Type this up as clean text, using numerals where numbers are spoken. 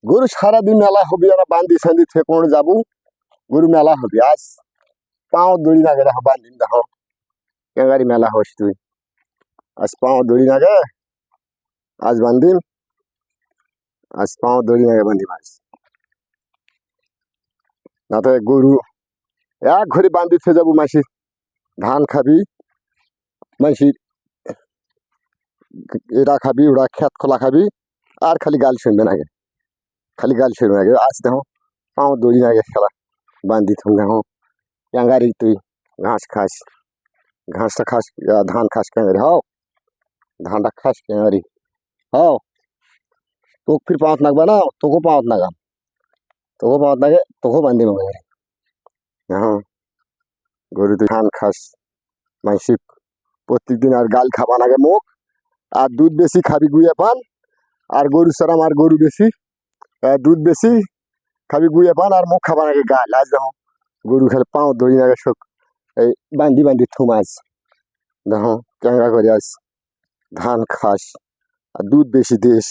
গরু সারাদিন মেলা হবি আর বান্দি সান্দি থেকে কোনো যাবো গরু মেলা হবি আজ পাও দড়ি নাগে দেখো বান্দিম দেখো কেঙ্গারি মেলা হস তুই আজ পাও দড়ি নাগে আজ বান্দিম আজ পাও দড়ি নাগে বান্দিম আজ না তো গরু এক ঘড়ি বান্ধি থেকে যাবো মাসি ধান খাবি মাসি এরা খাবি ওরা খেত খোলা খাবি আর খালি গাল শুনবে নাগে খালি গাল শুনবে নাগে আজ দেখো পাও দড়ি নাগে খেলা বান্ধি থুম দেখো কেঙ্গারি তুই ঘাস খাস ঘাসটা খাস ধান খাস কেঙ্গারি হাও ধানটা খাস কেঙ্গারি হাও তোকে फिर पाँच नागबा ना তোকে पाँच नागाम তোকে पाँच नागे তোকে बांधी मगर हाँ গরু তুই ধান খাস মাইসি প্রত্যেক দিন আর গাল খাবা নাগে মুখ আর দুধ বেশি খাবি গুয়ে পান আর গরু সারাম আর গরু বেশি দুধ বেশি খাবি গুয়ে পান আর মুখ খাবা নাগে গাল আজ দেখো গরু খেলে পাও দড়ি নাগে শোক এই বান্ধি বান্ধি থুম আজ দেখো কেঙ্গা করে আজ ধান খাস আর দুধ বেশি দিস